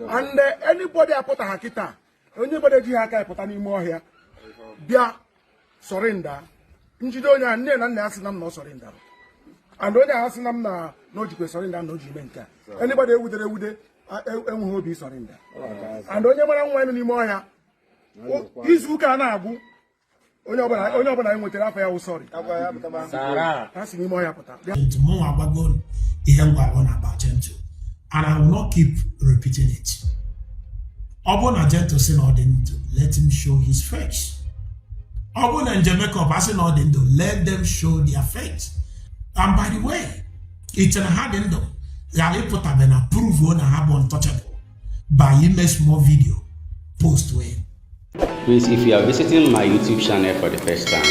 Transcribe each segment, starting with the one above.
And anybody apụta ha kita, anybody ji ha aka apụta n'ime ọhịa bịa Surnda, njide onye nne na nna ya sị na m na Surnda. And onye ahụ sị na m na ojikwe Surnda na oji ime nke a. Anybody ewude enweghị obi Surnda. And onye mara nwa n'ime ọhịa izu ụka na-agwụ onye ọbụla enwetara afọ ya wụ sorry. Ha si n'ime ọhịa pụta. And I will not keep repeating it. Obona Gentle say no to let him show his face. Obona and Jamaica passing no to let them show their face. And by the way, it's an hard end. They put up an approve on a have untouchable by image more video post way. Please, if you are visiting my YouTube channel for the first time,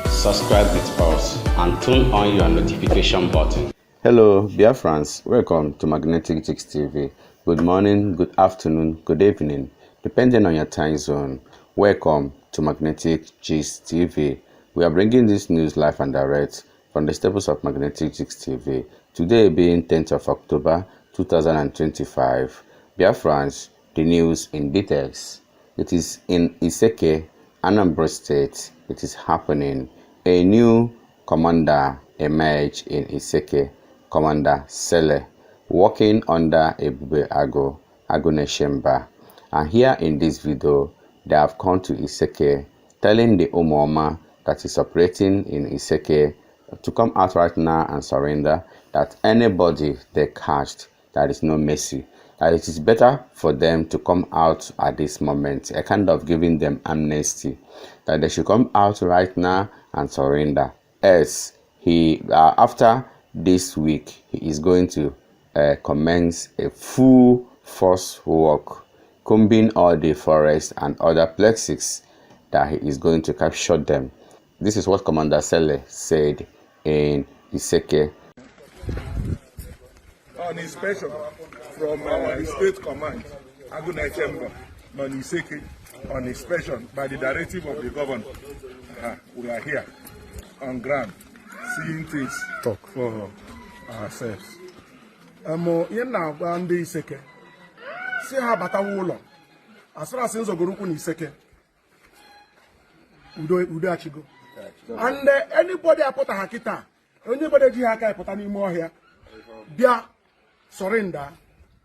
subscribe with us and turn on your notification button. Hello, Biafrans. Welcome to Magnetic Chicks TV. Good morning, good afternoon, good evening, depending on your time zone. Welcome to Magnetic Chicks TV. We are bringing this news live and direct from the staples of Magnetic Chicks TV. Today being 10th of October 2025. Biafrans, the news in details. It is in Isseke, Anambra State. It is happening. A new commander emerged in Isseke. Commander Sele, working under Ebube Aguneshemba. And here in this video, they have come to Isseke, telling the Umoma that is operating in Isseke to come out right now and surrender, that anybody they catched, there is no mercy. That it is better for them to come out at this moment, a kind of giving them amnesty, that they should come out right now and surrender. As he, after this week, he is going to commence a full force work, combing all the forests and other places that he is going to capture them. This is what Commander Sele said in Isseke. On inspection from State Command, Aguneshemba, on Isseke, on inspection by the directive of the governor. We are here on ground, seeing things talk for ourselves. Ihe na-agwa ndị Isseke si ha batawa ụlọ asịrị asị nzọgorokwu na Isseke udo achigo. And anybody apụta ha kita, anybody ji ha aka apụta n'ime ọhịa bịa Surnda,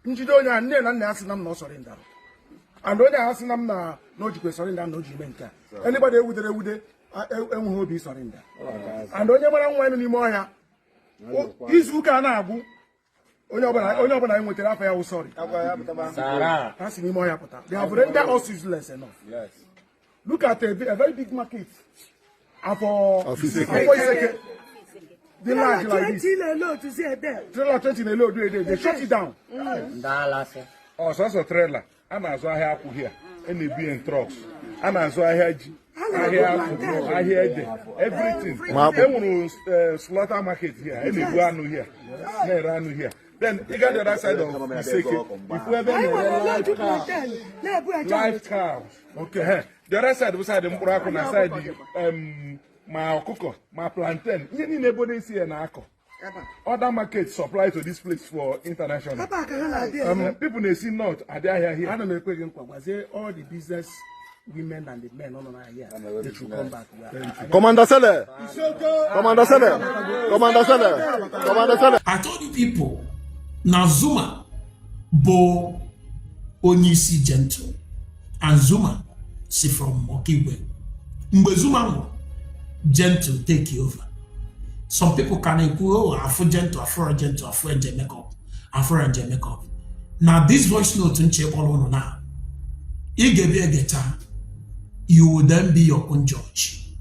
njide onye nne na nna ya sị na m na Surnda. And onye ahụ sị na m na ojikwe Surnda na oji ime nke a. Anybody ewude enweghị obi Surnda. And onye mara nwa n'ime ọhịa izu ụka na-agwụ onye ọbụla enwetara afọ ya wụ sorry. Ha si n'ime ọhịa pụta. They have rendered us useless enough. Yes. Look at a very big market for Isseke. The large like this. Trailer 20 na load they shut it down. Also trailer. A na-azụ ahịa akwụ here. Na-ebi in trucks. A na-azụ ahịa ji. Ahịa akwụ, ahịa ede, everything. Enwere slaughter market here. Na-ebu anụ here. Na-ere anụ here. Then you got the other side of Isseke. If we have live cows. Okay. The other side, beside the Murako, na side the my cocoa, my plantain. You need nobody see an akko. Other markets supply to this place for international. People they see not are they here. I don't know if all the business women and the men on here. They should come back. Commander Sele. Commander Sele. Commander Sele. Commander Sele. I told you people, now Zuma bo Onyisi Gentle and Zuma see from Mokiwe. Mbe Zuma Gentle take you over. Some people can go, Afro Gentle, Afro Gentle, Afro and makeup, Afro and makeup. Now this voice note in Chebolo now. You give me a guitar, you will then be your own judge.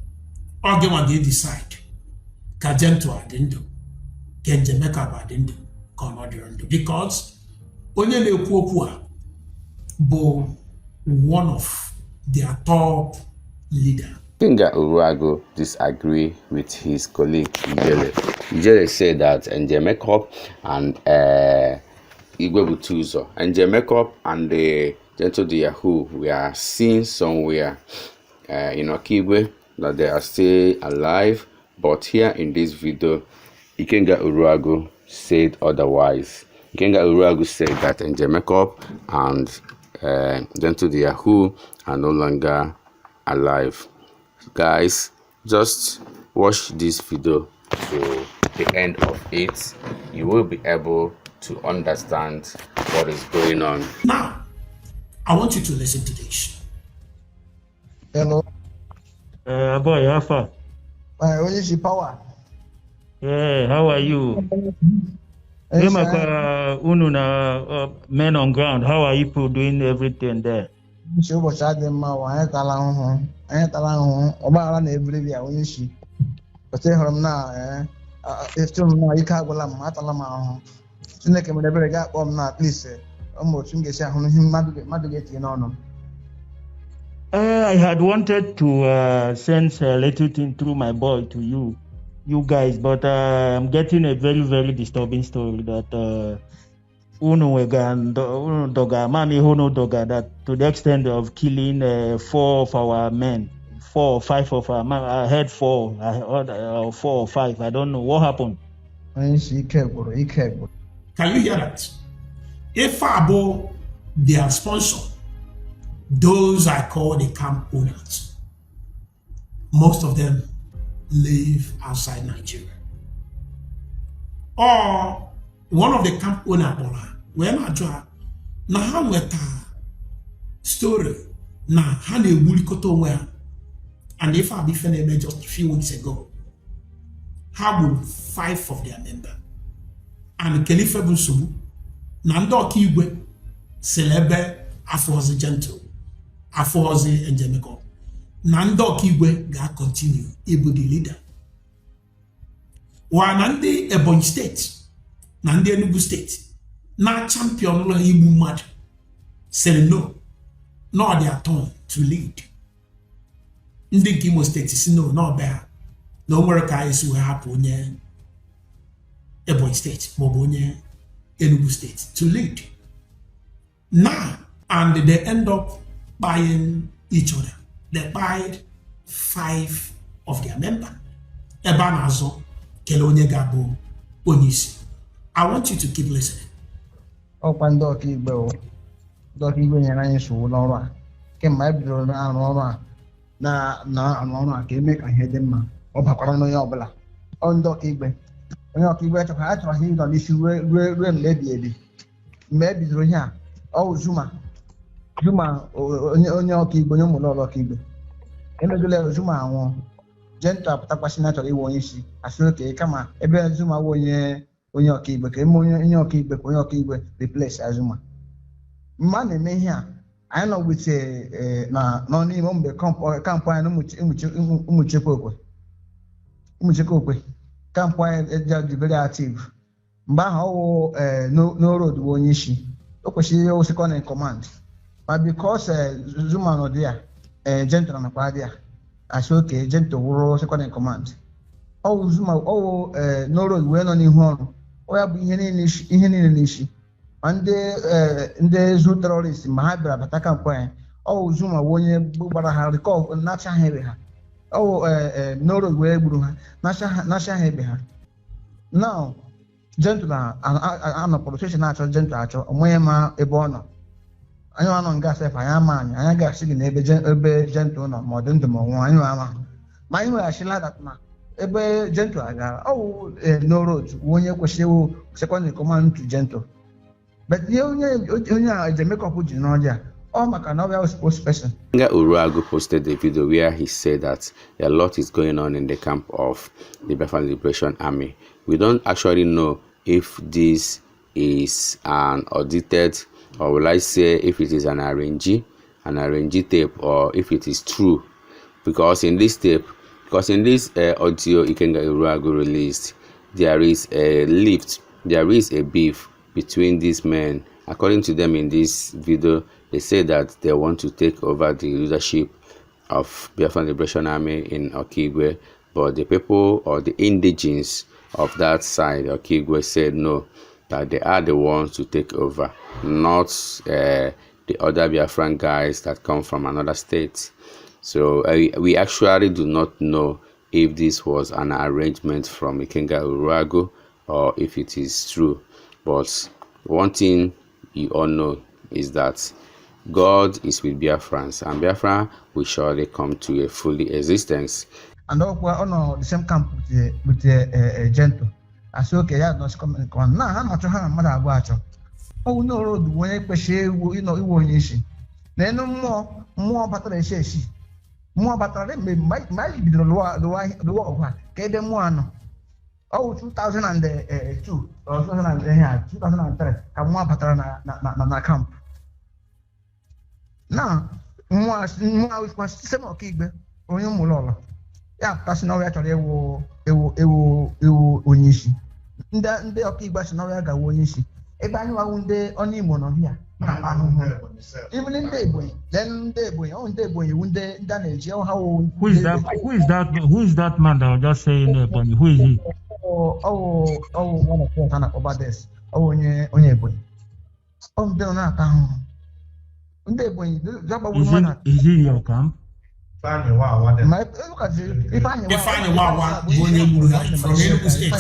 Or get what they decide. Ka Gentle adendo, Gentle makeup adendo, Conodendo. Because only the Pupua bo one of their top leader. Kinga Uruago disagree with his colleague Ijele. Ijele said that Makeup and Igwe Butuzo and Makeup and the Gentle Yahoo we are seen somewhere in Okigwe that they are still alive, but here in this video Ikenga Uruago said otherwise. Ikenga Uruagu said that Njemekop and Gentle the Yahoo are no longer alive. Guys, just watch this video to the end of it. You will be able to understand what is going on. Now, I want you to listen to this. Hello. Boy, how far? When is the power? Yeah, how are you? Unu na men on ground. How are you people doing everything there? Show what I did, my wife, I ain't allowed about an every year when she. But say her now, if you know you can't go at Alama. So, next, when I got one, at least almost you get him, mother get you on. I had wanted to send a little thing through my boy to you guys, but I'm getting a very, very disturbing story that that to the extent of killing 4 of our men, 4 or 5 of our men. I heard 4, I heard 4 or 5. I don't know what happened. When she kept. Can you hear that? If Abo, their sponsor, those I call the camp owners, most of them live outside Nigeria. Or one of the camp owners, when I draw, na ha story, na ha ne wulikoto where, and if I be finished just a few weeks ago, how would 5 of their members and Khalifa Busubu, Nando Kiwe, Celebe, Afoze Gentle, Afoze and Njemekop. Nando Kiwe ga continue, able the leader. Wa Nande Ebonyi State, Nande Enugu State, na champion la Igbo mad, say no, not their turn to lead. Ndi Imo State is no bear, no more guys who happen Ebonyi State, Mobonye, Enugu State to lead. Now, and they end up buying each other. They buyed 5 of their members. Ebanazo, Kelonye Gabo, Onisi. I want you to keep listening. Open Doki Bill. Doki when I saw Laura. Came my brother and Laura. Laura can make a head in ma. Opacarano Yobla. On Doki Bill. Onye ọkaibe achọghị ịnọ n'isi ruo mgbe ebidoro ihe a ọ Zuma onye ọkaibe onye ụmụlọrụ ọkaibe emedola Zuma anwụọ Gentle apụtakwasị na chọrọ iwe onye isi asị oke kama ebe Zuma wụ onye ọkaibe ka eme onye ọkaibe ka onye ọkaibe replace Zuma mma na-eme ihe a anyị nọ wute nọ n'ime mgbe kampụ anyị ụmụchekwa okwe camp is very active. Mbaho no road onye isi. O kwesịrị second in command. But because Zuma no there, Gentle na kwa there. As okay, Gentle wuru second in command. Zuma no road we no n'ihu ọrụ. O ya bụ ihe niile n'isi. Ndị zoo terrorists ma ha bịara bata camp anyị. Zuma onye gbara ha recall nacha ha ebe ha. No road wee gburu ha nasha ha ebe ha now Gentle anọ politician na-achọ Gentle achọ onwe ma ebe ọ nọ anyị anọ nga sef anyị ama anyị ga-asị gị na ebe Gentle nọ ma ọ dị ndụ ma ọnwụ anyị ama ma anyị weghachila dat na ebe Gentle agara no road onye kwesịrị second in command to Gentle but ihe onye a Njemekop ji n'ọdịa spokesperson. Uruagu posted a video where he said that a lot is going on in the camp of the Biafran Liberation Army. We don't actually know if this is an audited, or will I say if it is an RNG tape, or if it is true. Because in this tape, audio Ikenga Uruagu released, there is a lift, there is a beef between these men. According to them in this video, they say that they want to take over the leadership of Biafran Liberation Army in Okigwe, but the people or the indigenes of that side, Okigwe, said no, that they are the ones to take over, not the other Biafran guys that come from another state. So we actually do not know if this was an arrangement from Ikenga Uruagu or if it is true. But one thing you all know is that God is with Biafrans, and Biafra will surely come to a fully existence. And the same camp with the gentle. I said, okay, yeah, no, come now. I'm not sure mother about you. Oh, no, road, when I push you, you know, you won't issue. Then no more battery, she. More battery, might be the law, get them one. Oh, 2002 or 2003, I'm more battery na camp. Now, more with same kick, or you mulola. Yeah, that's now actually Onishi. The Okiba now got Onishi. If I knew I would day only mono here. Even in day boy, then day boy, on day boy, you wouldn't damage how. Who is that? Who is that man that was just saying Ebony? Who is he? One of them about this. Oh, on your boy. Oh, they're not down. Day boy, is he your camp? Look at if I from Enugu State.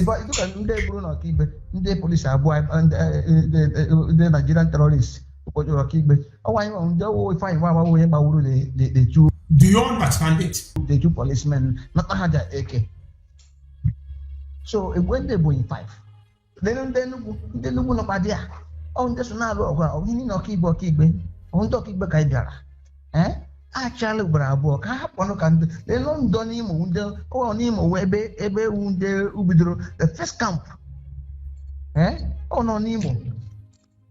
look at the Bruno Kibe, the police are boy and the Nigerian terrorists. Oh, I know find the two. Do you understand it? The two policemen, not had that AK. So it went there going 5. Then look up there. Oh, there's another one. You know, keep on talking back. Eh? Actually, bravo. One can they don't him or him ebe ubidro the first camp. Eh? Oh no Nemo.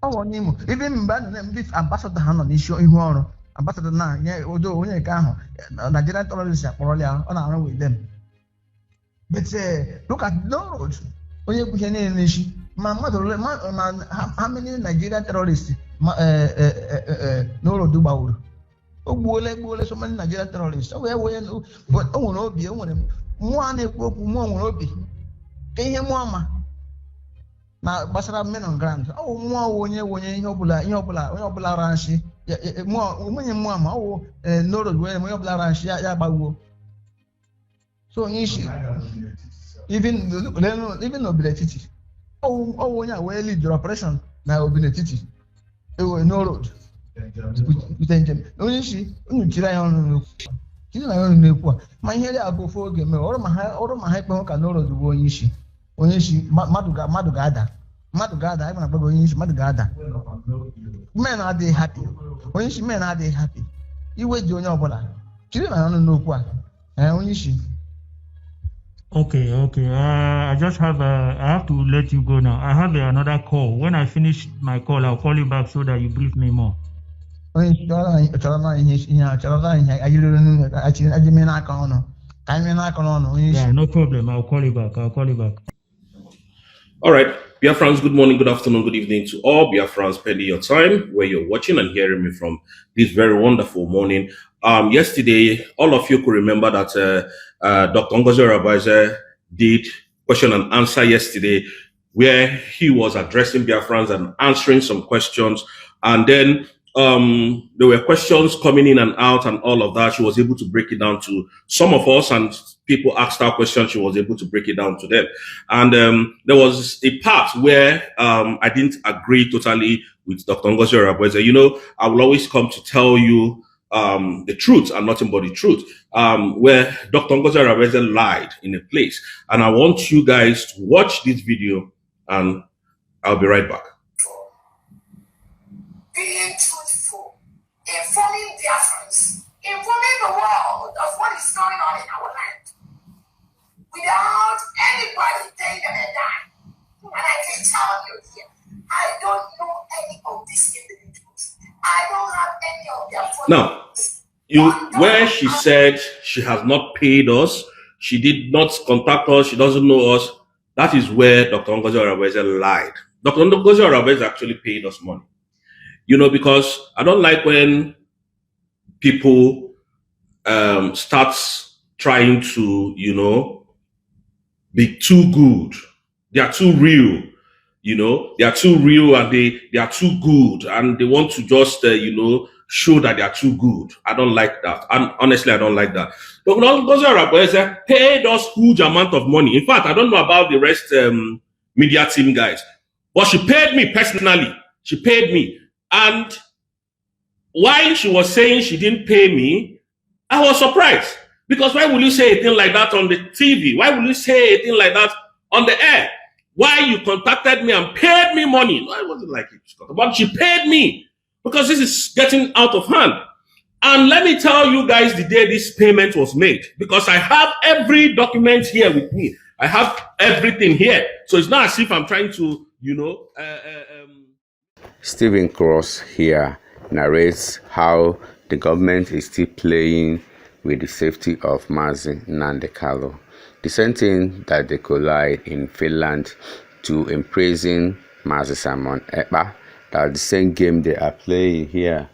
Oh Nemo. Even this ambassador hand on issue in one ambassador now, yeah, although when you can Nigerian terrorists are probably on our with them. But look at no roads. When you put your name in my mother, how many Nigerian terrorists no road do about? Oh, so many Nigerian terrorists. Oh, but oh, no, be one obi. Can you, Mama? Now, Basara men on ground. Oh, more when you Yobula Ranchi. More women, Mama. Oh, no, where Yobula Ranchi, Yabago. So, even nobility. Oh, when you will lead your operation, now nobility. Oh, no road. Only she, on my head. I go for game or my hyper can know the one she. Only she, Madugada. I'm not going to Madugada. Men are they happy? When she men are they happy? You wait, your Bola. Children, I don't know what. Only she. Okay. I have to let you go now. I have another call. When I finish my call, I'll call you back so that you brief me more. Yeah, no problem. I'll call you back. All right. Biafrans, good morning, good afternoon, good evening to all Biafrans, spending your time where you're watching and hearing me from this very wonderful morning. Yesterday, all of you could remember that Dr. Ngozi Orabaeze did question and answer yesterday, where he was addressing Biafrans and answering some questions. And then there were questions coming in and out and all of that. She was able to break it down to some of us, and people asked her questions. She was able to break it down to them. And there was a part where I didn't agree totally with Dr. Ngozi Orabaeze. You know, I will always come to tell you the truth and nothing but the truth, where Dr. Ngozi Orabaeze lied in a place. And I want you guys to watch this video, and I'll be right back. Being truthful, informing Biafrans, informing the world of what is going on in our land, without anybody paying them a dime. And I can tell you here, I don't know any of these individuals. I don't have any of their photos. Now, where she said she has not paid us, she did not contact us, she doesn't know us, that is where Dr. Ngozi Orabaeze lied. Dr. Ngozi Orabaeze actually paid us money. You know, because I don't like when people start trying to, you know, be too good. They are too real, you know. They are too real and they are too good. And they want to just, you know, show that they are too good. I don't like that. And honestly, I don't like that. Dr. Ngozi Orabaeze paid us huge amount of money. In fact, I don't know about the rest media team guys. But she paid me personally. She paid me. And while she was saying she didn't pay me, I was surprised. Because why would you say a thing like that on the TV? Why would you say a thing like that on the air? Why you contacted me and paid me money? No, I wasn't like it, but she paid me because this is getting out of hand. And let me tell you guys the day this payment was made, because I have every document here with me. I have everything here. So it's not as if I'm trying to, Stephen Cross here narrates how the government is still playing with the safety of Mazi Nnamdi Kanu. The same thing that they collide in Finland to imprison Mazi Simon Ekpa, that the same game they are playing here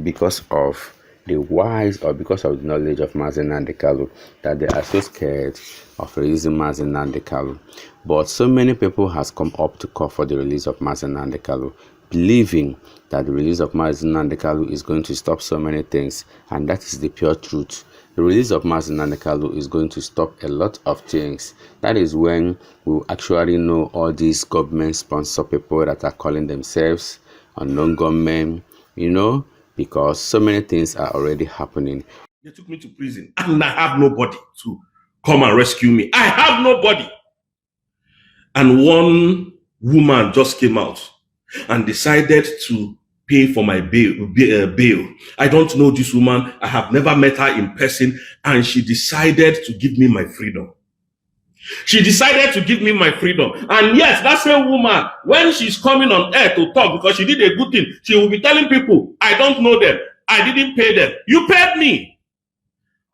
because of the wise or because of the knowledge of Mazi Nnamdi Kanu, that they are so scared of releasing Mazi Nnamdi Kanu. But so many people has come up to call for the release of Mazi Nnamdi Kanu, believing that the release of Mazi Nnamdi Kanu is going to stop so many things, and that is the pure truth. The release of Mazi Nnamdi Kanu is going to stop a lot of things. That is when we will actually know all these government-sponsored people that are calling themselves unknown gunmen, because so many things are already happening. They took me to prison, and I have nobody to come and rescue me. I have nobody. And one woman just came out and decided to pay for my bail. I don't know this woman. I have never met her in person, and she decided to give me my freedom. She decided to give me my freedom. And yes, that same woman, when she's coming on air to talk, because she did a good thing, she will be telling people, I don't know them. I didn't pay them. You paid me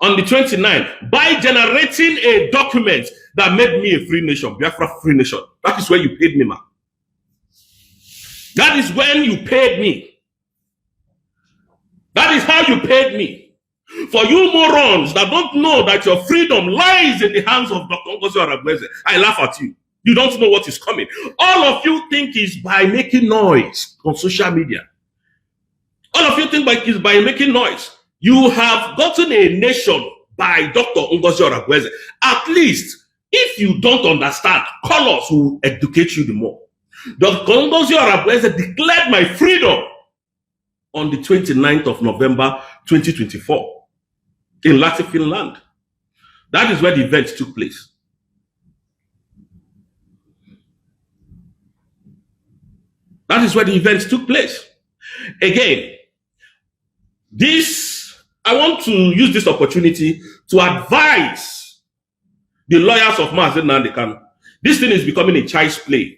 on the 29th by generating a document that made me a free nation, Biafra free nation. That is where you paid me, man. That is when you paid me. That is how you paid me. For you morons that don't know that your freedom lies in the hands of Dr. Ngozi Aragweze, I laugh at you. You don't know what is coming. All of you think is by making noise on social media. All of you think is by making noise. You have gotten a nation by Dr. Ngozi Aragweze. At least, if you don't understand, call us, who will educate you the more. Dr. Ngozi Aragweze declared my freedom on the 29th of November 2024 in Lahti, Finland. That is where the event took place. That is where the event took place. Again, I want to use this opportunity to advise the lawyers of Mazi Nnamdi Kanu. This thing is becoming a child's play.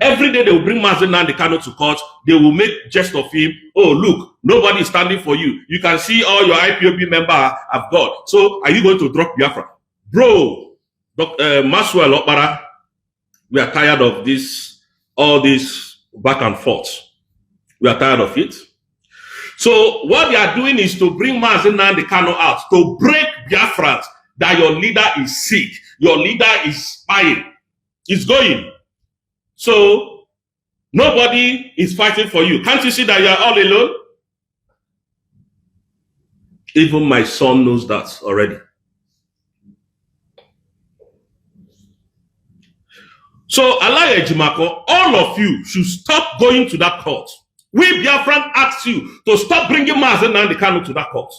Every day they will bring Mazi Nnamdi Kanu to court. They will make jest of him. Oh, look, nobody is standing for you. You can see all your IPOB members have got. So are you going to drop Biafra? Bro, Dr. Maswell Okpara, we are tired of all this back and forth. We are tired of it. So what they are doing is to bring Mazi Nnamdi Kanu out, to break Biafrans that your leader is sick. Your leader is spying. He's going. So nobody is fighting for you. Can't you see that you are all alone? Even my son knows that already. So Alaye Jimako, all of you should stop going to that court. We Biafran asked you to stop bringing Mazi Nnamdi Kanu to that court.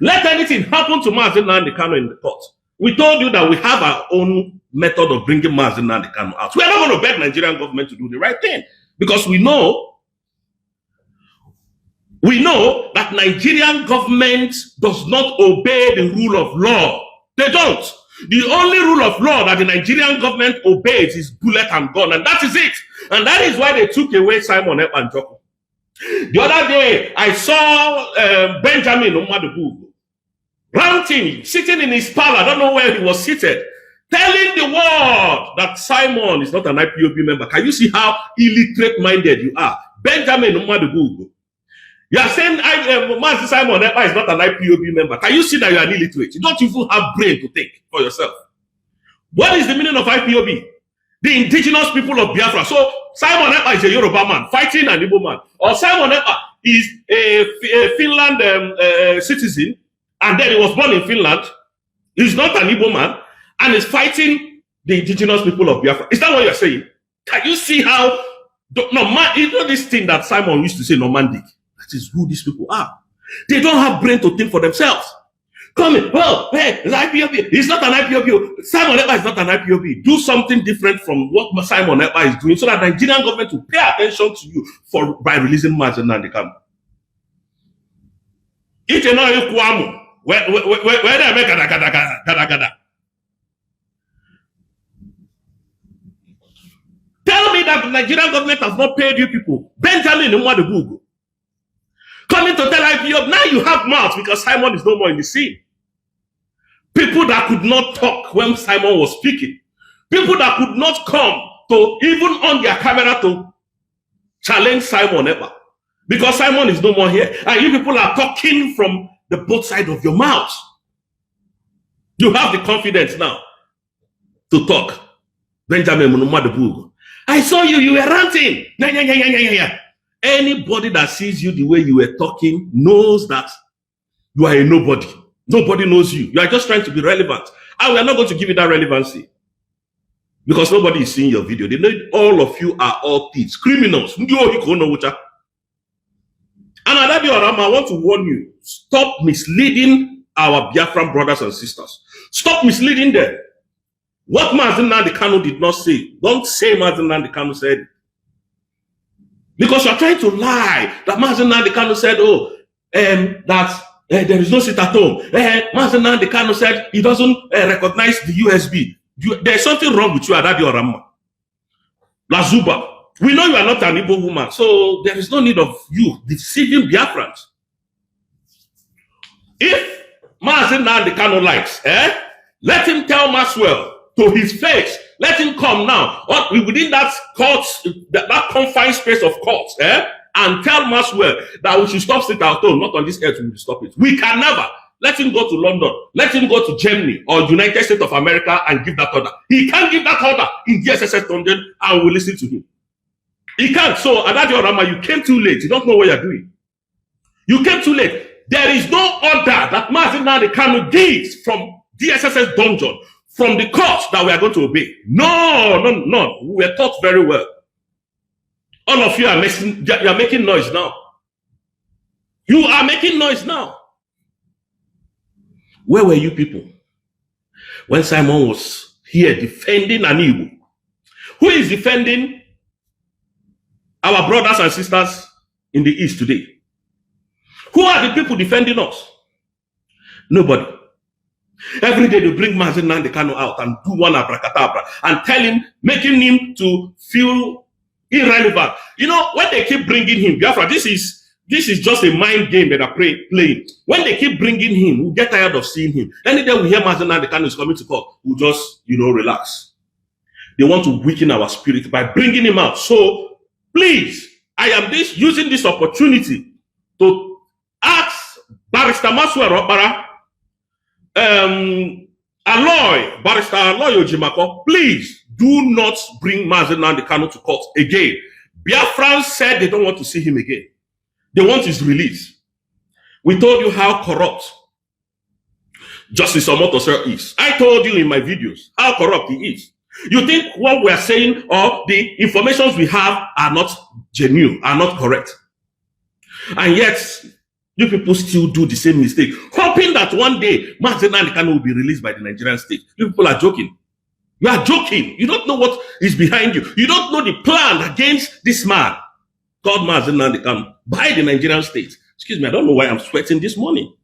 Let anything happen to Mazi Nnamdi Kanu in the court. We told you that we have our own method of bringing Mazi Nnamdi Kanu out. We are not going to beg Nigerian government to do the right thing, because we know that Nigerian government does not obey the rule of law. They don't. The only rule of law that the Nigerian government obeys is bullet and gun, and that is it. And that is why they took away Simon Ekpa and Joko. The other day, I saw Benjamin Umadugu ranting, sitting in his parlor, I don't know where he was seated, telling the world that Simon is not an IPOB member. Can you see how illiterate-minded you are? Benjamin Umadugu. You are saying Mazi Simon Ekpa is not an IPOB member. Can you see that you are an illiterate? You don't even have brain to think for yourself. What is the meaning of IPOB? The indigenous people of Biafra. So Simon Ekpa is a Yoruba man fighting an Igbo man. Or Simon Ekpa is a Finland citizen, and then he was born in Finland. He's not an Igbo man, and is fighting the indigenous people of Biafra. Is that what you're saying? Can you see how No, man, you know this thing that Simon used to say, Normandic. That is who these people are. They don't have brain to think for themselves. Come in, well, hey, it's IPOB. It's not an IPOB. Simon Ekpa is not an IPOB. Do something different from what Simon Ekpa is doing so that the Nigerian government will pay attention to you by releasing Mazi Nnamdi Kanu. If you know Ikwamu, where they make gada. Tell me that the Nigerian government has not paid you people. Benjamin Mwadebugu. Coming to tell IPOB, now you have mouth because Simon is no more in the scene. People that could not talk when Simon was speaking. People that could not come to even on their camera to challenge Simon Ekpa. Because Simon is no more here. And you people are talking from the both sides of your mouth. You have the confidence now to talk. Benjamin Mwadebugu. I saw you, you were ranting. Yeah. Anybody that sees you the way you were talking knows that you are a nobody. Nobody knows you. You are just trying to be relevant. And we are not going to give you that relevancy. Because nobody is seeing your video. They know all of you are all thieves, criminals. And Adabi Orama, I want to warn you. Stop misleading our Biafran brothers and sisters. Stop misleading them. What Mazi Nnamdi Kanu did not say, don't say Mazi Nnamdi Kanu said. Because you are trying to lie that Mazi Nnamdi Kanu said, that there is no sit at home. Mazi Nnamdi Kanu said he doesn't recognize the USB. There's something wrong with you, Adabi Orama. Lazuba. We know you are not an Igbo woman, so there is no need of you deceiving Biafrans. If Mazi Nnamdi Kanu likes, let him tell Maxwell to his face. Let him come now. Within that court, that confined space of courts, and tell Maxwell that we should stop sitting at home, not on this earth, we will stop it. We can never. Let him go to London. Let him go to Germany or United States of America and give that order. He can't give that order in DSSS London and we'll listen to him. He can't. So, Adabi Orama, you came too late. You don't know what you're doing. You came too late. There is no order that Mazi Nnamdi Kanu gives from DSSS dungeon, from the court, that we are going to obey. No. We were taught very well. All of you are making noise now. You are making noise now. Where were you people when Simon was here defending an Igbo? Who is defending our brothers and sisters in the East today? Who are the people defending us? Nobody. Every day they bring Mazi Nnamdi Kanu out and do one abracadabra and tell him, making him to feel irrelevant. You know, when they keep bringing him, Biafra, this is just a mind game that they're playing. When they keep bringing him, we'll get tired of seeing him. Any day we hear Mazi Nnamdi Kanu is coming to court, we'll just, relax. They want to weaken our spirit by bringing him out. So, please, I am using this opportunity to ask Barrister Maxwell Okpara, Barrister Aloy Ojimako, please do not bring Mazi Nnamdi Kanu to court again. Biafran said they don't want to see him again. They want his release. We told you how corrupt Justice Omotosho is. I told you in my videos how corrupt he is. You think what we are saying or the informations we have are not genuine, are not correct. And yet, you people still do the same mistake, hoping that one day Mazi Nnamdi Kanu will be released by the Nigerian state. You people are joking. You are joking. You don't know what is behind you. You don't know the plan against this man called Mazi Nnamdi Kanu by the Nigerian state. Excuse me, I don't know why I'm sweating this morning.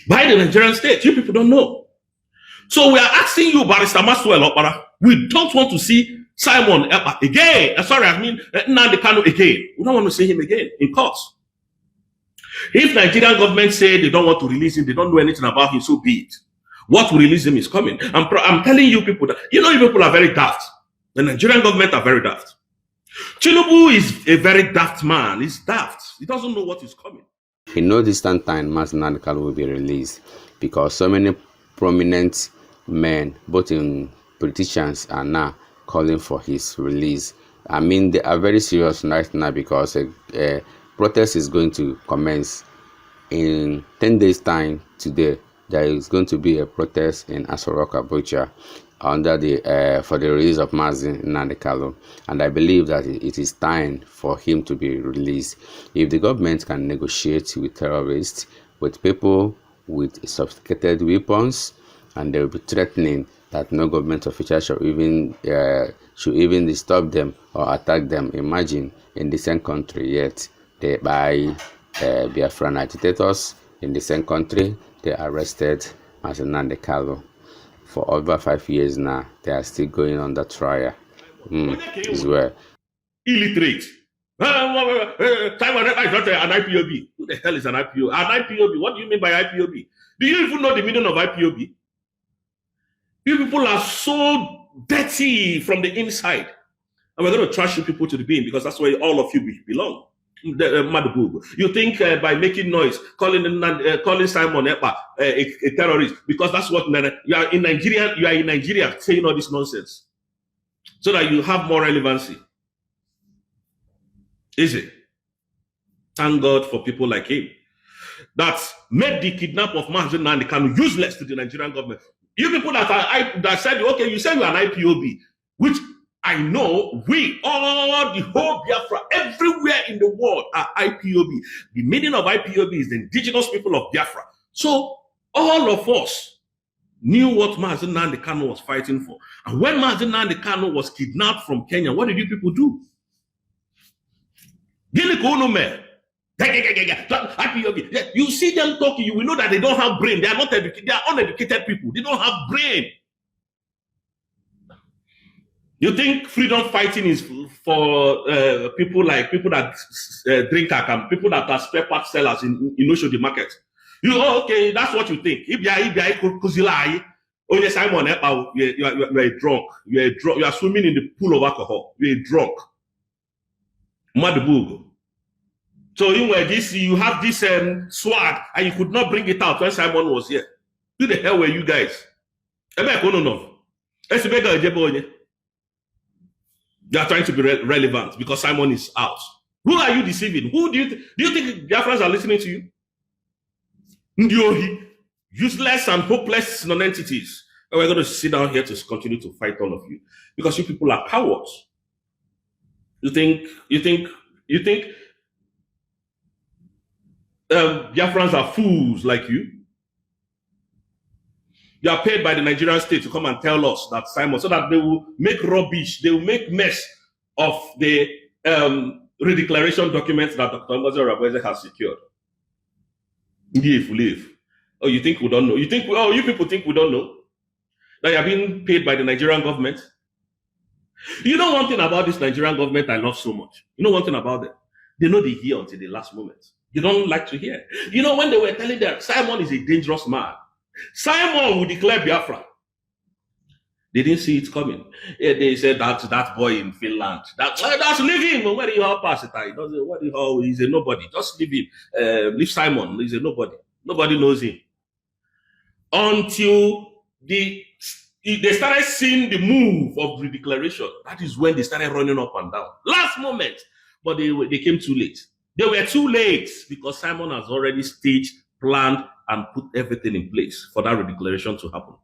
By the Nigerian state. You people don't know. So we are asking you, Barrister Maxwell Okpara, we don't want to see Simon Ekpa again. Nnamdi Kanu again. We don't want to see him again in court. If Nigerian government say they don't want to release him, they don't know anything about him, so be it. What will release him is coming. I'm telling you people that, you people are very daft. The Nigerian government are very daft. Tinubu is a very daft man. He's daft. He doesn't know what is coming. In no distant time, Mazi Nnamdi Kanu will be released because so many prominent men, both in politicians, are now calling for his release. I mean, they are very serious right now because a protest is going to commence in 10 days' time today. There is going to be a protest in Aso Rock, Abuja. under the for the release of Mazi Nnamdi Kanu, and I believe that it is time for him to be released. If the government can negotiate with terrorists, with people with sophisticated weapons, and they will be threatening that no government official should even disturb them or attack them. Imagine in the same country, yet they buy Biafran agitators in the same country. They arrested Mazi Nnamdi Kanu. For over 5 years now, they are still going on the trial. As well. Illiterate. Simon is not an IPOB. Who the hell is an IPOB? An IPOB. What do you mean by IPOB? Do you even know the meaning of IPOB? You people are so dirty from the inside. And we're going to trash you people to the bin because that's where all of you belong. You think by making noise, calling Simon Ekpa a terrorist, because that's what you are in Nigeria. You are in Nigeria saying all this nonsense, so that you have more relevancy. Is it? Thank God for people like him that made the kidnap of Mazi Nnamdi Kanu useless to the Nigerian government. You people that said, okay, you say you are an IPOB, which I know all the whole Biafra, everywhere in the world are IPOB. The meaning of IPOB is the indigenous people of Biafra. So all of us knew what Mazi Nnamdi Kanu was fighting for. And when Mazi Nnamdi Kanu was kidnapped from Kenya, what did you people do? You see them talking, you will know that they don't have brain. They are not educated, they are uneducated people. They don't have brain. You think freedom fighting is for people that drink alcohol, people that are spare part sellers in the market? Okay, that's what you think. If you are Simon, you are a drunk. You are swimming in the pool of alcohol. You are a drunk. Madabugo. So you have this swag, and you could not bring it out when Simon was here. Who the hell were you guys? You are trying to be relevant because Simon is out. Who are you deceiving? Who do you think Biafrans are listening to you? Ndiohi, useless and hopeless non-entities. And we're going to sit down here to continue to fight all of you because you people are cowards. You think Biafrans are fools like you? You are paid by the Nigerian state to come and tell us that Simon, so that they will make rubbish, they will make mess of the redeclaration documents that Dr. Ngozi Orebeze has secured. Oh, you think we don't know? You people think we don't know that you are being paid by the Nigerian government? You know one thing about this Nigerian government I love so much. You know one thing about them? They know they hear until the last moment. They don't like to hear. You know when they were telling them Simon is a dangerous man, Simon will declare Biafra. They didn't see it coming. They said that boy in Finland. That's leave him. Where do you have pass it? He's a nobody. Just leave him. Leave Simon. He's a nobody. Nobody knows him. Until they started seeing the move of the declaration. That is when they started running up and down. Last moment. But they came too late. They were too late because Simon has already staged, planned, and put everything in place for that redeclaration to happen.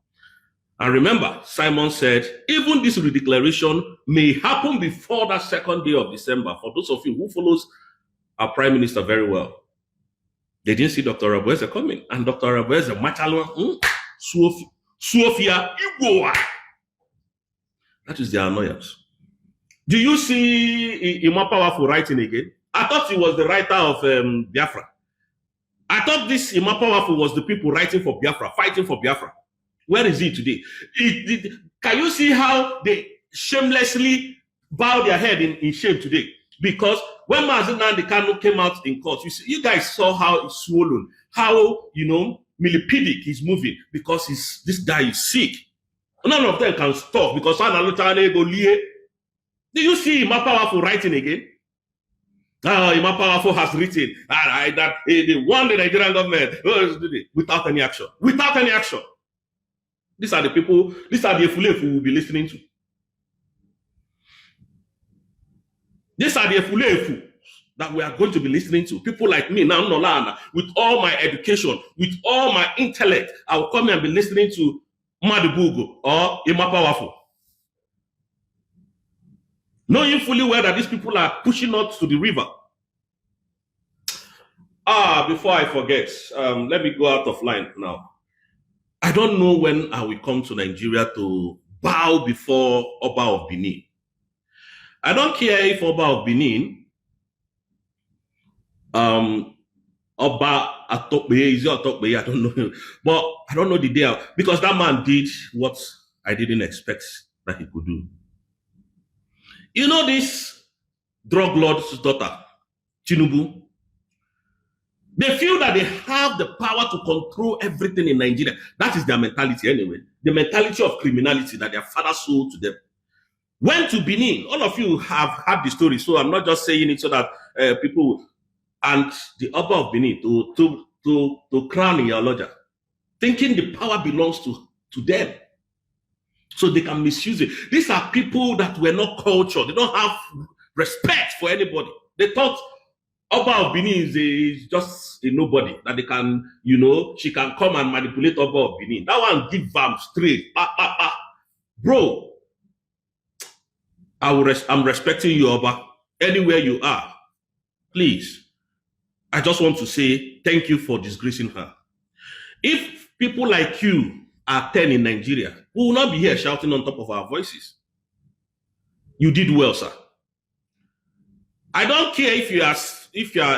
And remember, Simon said, even this redeclaration may happen before that second day of December. For those of you who follows our Prime Minister very well, they didn't see Dr. Orebeze coming. And Dr. Orebeze, Sofia, Igboa. That is their annoyance. Do you see Ima Powerful writing again? I thought he was the writer of Biafra. I thought this Ima Powerful was the people writing for Biafra, fighting for Biafra. Where is he today? Can you see how they shamelessly bow their head in shame today? Because when Mazi Nnamdi Kanu came out in court, you guys saw how he's swollen, how, millipedic he's moving because this guy is sick. None of them can stop because do you see Ima Powerful writing again? Ima Powerful has written that they won the Nigerian government without any action. Without any action. These are the people, these are the Efulefu who will be listening to. These are the Efulefu that we are going to be listening to. People like me, now Nolana, with all my education, with all my intellect, I will come and be listening to Madibugo or Ima Powerful. Knowing fully well that these people are pushing us to the river. Before I forget, let me go out of line now. I don't know when I will come to Nigeria to bow before Oba of Benin. I don't care if Oba of Benin, Oba Atokbe, is it Atokbe? I don't know. But I don't know the day, because that man did what I didn't expect that he could do. You know this drug lord's daughter, Tinubu? They feel that they have the power to control everything in Nigeria. That is their mentality anyway. The mentality of criminality that their father sold to them. Went to Benin. All of you have heard the story, so I'm not just saying it so that people and the Oba of Benin to crown in your lodger, thinking the power belongs to them, so they can misuse it. These are people that were not cultured. They don't have respect for anybody. They thought Oba of Benin is just a nobody, that they can, she can come and manipulate Oba of Benin. That one give them straight. Bro, I'm respecting you, Oba. Anywhere you are, please. I just want to say thank you for disgracing her. If people like you are 10 in Nigeria, we will not be here shouting on top of our voices. You did well, sir. I don't care if you are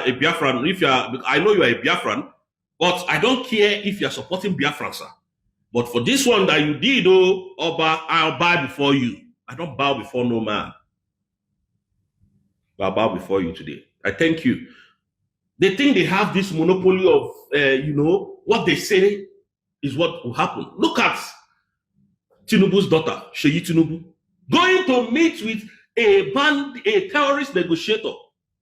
a Biafran, I know you are a Biafran, but I don't care if you are supporting Biafran, sir. But for this one that you did, Oba, I'll bow before you. I don't bow before no man. But I'll bow before you today. I thank you. They think they have this monopoly of, what they say is what will happen. Look at Tinubu's daughter, Sheyi Tinubu, going to meet with a terrorist negotiator.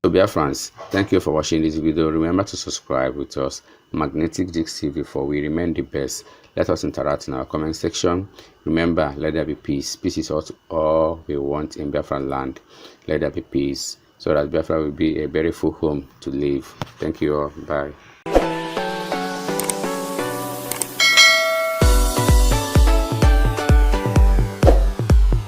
So Biafrans, thank you for watching this video. Remember to subscribe with us, Magnetic Gist TV, for we remain the best. Let us interact in our comment section. Remember, let there be peace. Peace is all we want in Biafran land. Let there be peace, so that Biafra will be a very full home to live. Thank you all. Bye.